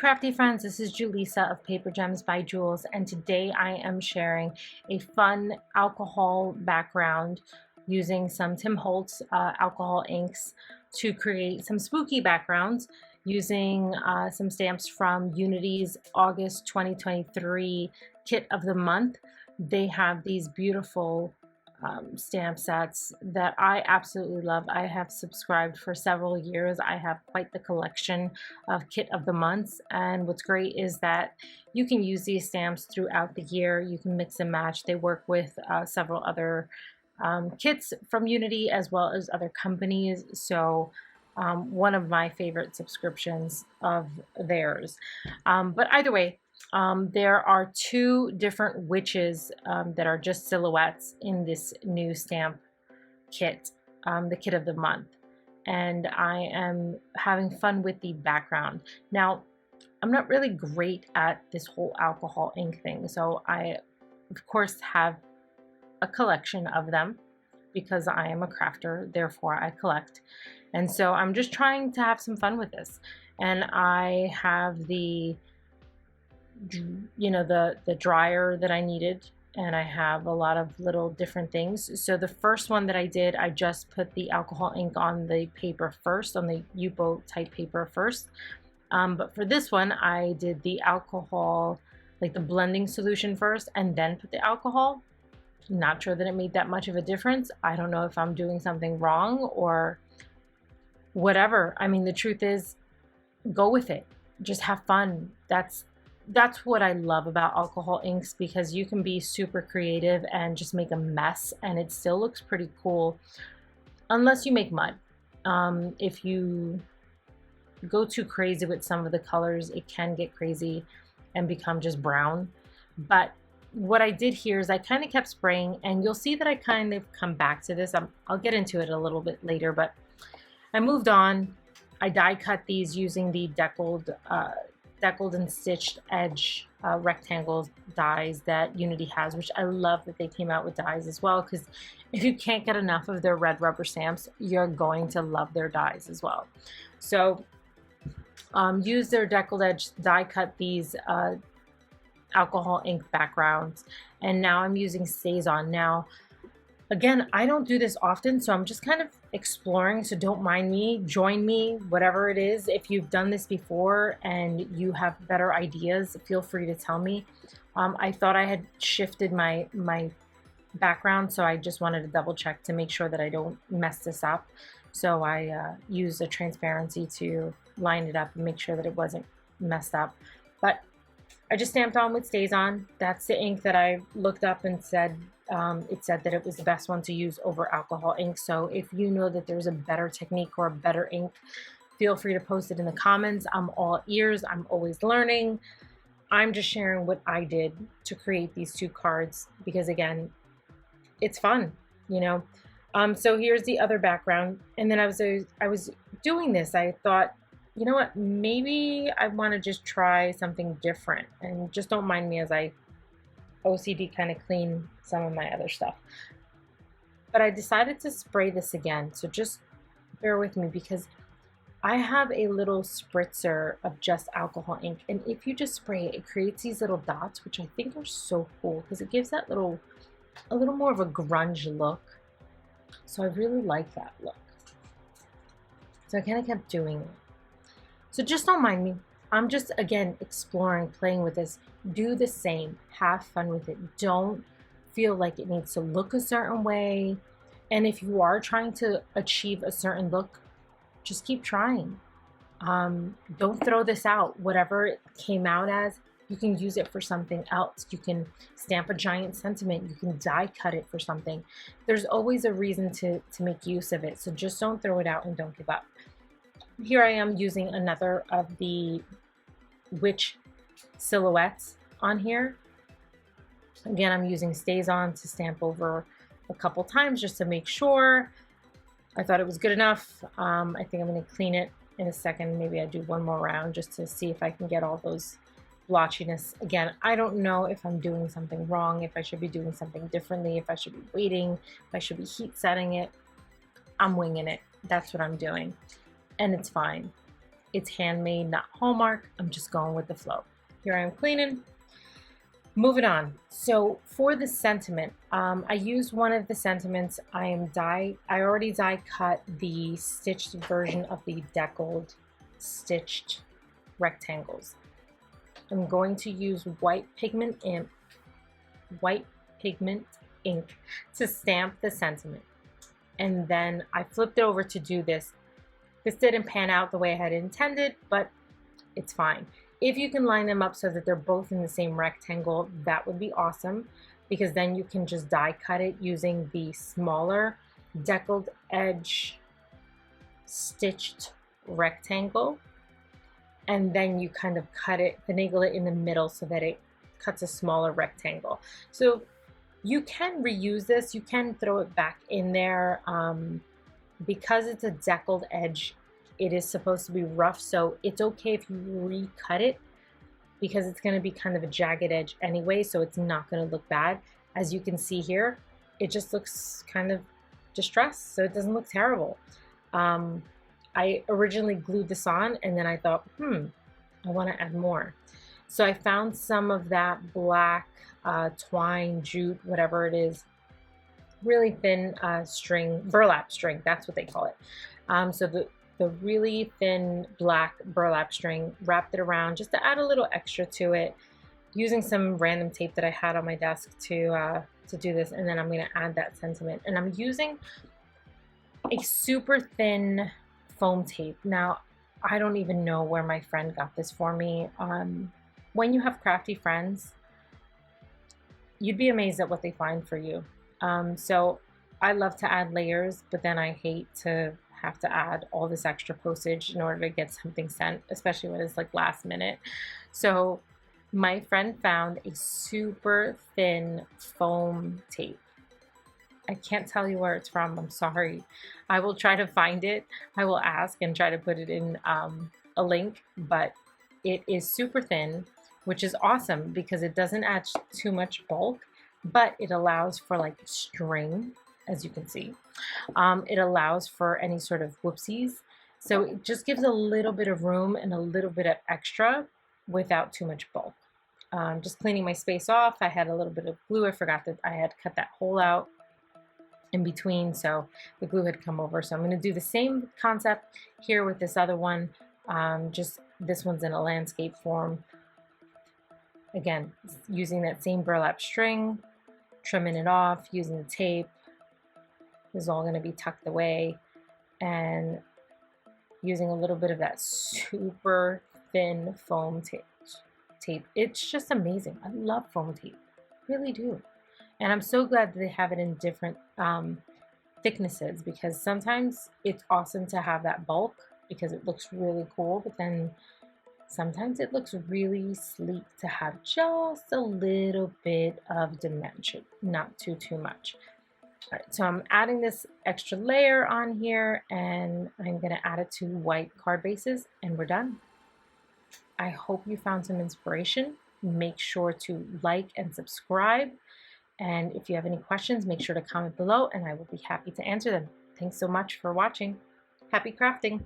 crafty friends, this is Julissa of Paper Gems by Jules, and today I am sharing a fun alcohol background using some Tim Holtz alcohol inks to create some spooky backgrounds using some stamps from Unity's August 2023 Kit of the Month. They have these beautiful stamp sets that I absolutely love. I have subscribed for several years. I have quite the collection of Kit of the Months, and what's great is that you can use these stamps throughout the year. You can mix and match. They work with several other kits from Unity as well as other companies, so one of my favorite subscriptions of theirs. But either way, there are two different witches that are just silhouettes in this new stamp kit, the Kit of the Month. And I am having fun with the background. Now, I'm not really great at this whole alcohol ink thing, so I, of course, have a collection of them because I am a crafter, therefore I collect. And so I'm just trying to have some fun with this. And I have the dryer that I needed, and I have a lot of little different things. So the first one that I did, I just put the alcohol ink on the paper first, on the Yupo type paper first. But for this one, I did the alcohol, like the blending solution first, and then put the alcohol. Not sure that it made that much of a difference. I don't know if I'm doing something wrong or whatever. I mean, the truth is, go with it. Just have fun. That's what I love about alcohol inks, because you can be super creative and just make a mess and it still looks pretty cool, unless you make mud. If you go too crazy with some of the colors, it can get crazy and become just brown. But what I did here is I kind of kept spraying, and you'll see that I kind of come back to this. I'll get into it a little bit later, but I moved on. I die cut these using the deckled and stitched edge rectangle dies that Unity has, which I love that they came out with dies as well, because if you can't get enough of their red rubber stamps, you're going to love their dies as well. So use their deckled edge, die cut these alcohol ink backgrounds, and now I'm using StazOn. Now, again, I don't do this often, so I'm just kind of exploring, so don't mind me. Join me, whatever it is. If you've done this before and you have better ideas, feel free to tell me. I thought I had shifted my background, so I just wanted to double check to make sure that I don't mess this up. So I used a transparency to line it up and make sure that it wasn't messed up. But I just stamped on with StazOn. That's the ink that I looked up and said, it said that it was the best one to use over alcohol ink. So if you know that there's a better technique or a better ink, feel free to post it in the comments. I'm all ears. I'm always learning. I'm just sharing what I did to create these two cards because, again, it's fun, you know. So here's the other background. And then I was doing this. I thought, you know what, maybe I want to just try something different, and just don't mind me as I OCD kind of clean some of my other stuff. But I decided to spray this again, so just bear with me, because I have a little spritzer of just alcohol ink, and if you just spray it, it creates these little dots, which I think are so cool because it gives that a little more of a grunge look. So I really like that look. So I kind of kept doing it. So just don't mind me. I'm just, again, exploring, playing with this. Do the same. Have fun with it. Don't feel like it needs to look a certain way. And if you are trying to achieve a certain look, just keep trying. Don't throw this out. Whatever it came out as, you can use it for something else. You can stamp a giant sentiment. You can die cut it for something. There's always a reason to make use of it. So just don't throw it out and don't give up. Here I am using another of the witch silhouettes on here. Again, I'm using StazOn to stamp over a couple times just to make sure. I thought it was good enough. I think I'm going to clean it in a second. Maybe I do one more round just to see if I can get all those blotchiness. Again, I don't know if I'm doing something wrong, if I should be doing something differently, if I should be waiting, if I should be heat setting it. I'm winging it. That's what I'm doing. And it's fine. It's handmade, not Hallmark. I'm just going with the flow. Here I am cleaning. Moving on. So for the sentiment, I used one of the sentiments. I already die cut the stitched version of the deckled stitched rectangles. I'm going to use white pigment ink to stamp the sentiment. And then I flipped it over to do this. This didn't pan out the way I had intended, but it's fine. If you can line them up so that they're both in the same rectangle, that would be awesome, because then you can just die cut it using the smaller deckled edge stitched rectangle, and then you kind of finagle it in the middle so that it cuts a smaller rectangle. So you can reuse this, you can throw it back in there. Because it's a deckled edge, it is supposed to be rough, so it's okay if you recut it, because it's going to be kind of a jagged edge anyway, so it's not going to look bad. As you can see here, it just looks kind of distressed, so it doesn't look terrible. I originally glued this on, and then I thought, I want to add more. So I found some of that black twine, jute, whatever it is, really thin string, burlap string, that's what they call it. So the really thin black burlap string, wrapped it around just to add a little extra to it, using some random tape that I had on my desk to do this. And then I'm going to add that sentiment, and I'm using a super thin foam tape. Now, I don't even know where my friend got this for me. When you have crafty friends, you'd be amazed at what they find for you. So I love to add layers, but then I hate to have to add all this extra postage in order to get something sent, especially when it's like last minute. So my friend found a super thin foam tape. I can't tell you where it's from, I'm sorry. I will try to find it. I will ask and try to put it in a link, but it is super thin, which is awesome because it doesn't add too much bulk, but it allows for like string, as you can see. It allows for any sort of whoopsies. So it just gives a little bit of room and a little bit of extra without too much bulk. Just cleaning my space off. I had a little bit of glue. I forgot that I had cut that hole out in between, so the glue had come over. So I'm going to do the same concept here with this other one. Just this one's in a landscape form. Again, using that same burlap string, trimming it off, using the tape. This is all going to be tucked away, and using a little bit of that super thin foam tape. It's just amazing. I love foam tape, really do. And I'm so glad that they have it in different thicknesses, because sometimes it's awesome to have that bulk because it looks really cool, but then sometimes it looks really sleek to have just a little bit of dimension, not too much. All right, so I'm adding this extra layer on here, and I'm going to add it to white card bases, and we're done. I hope you found some inspiration. Make sure to like and subscribe. And if you have any questions, make sure to comment below, and I will be happy to answer them. Thanks so much for watching. Happy crafting!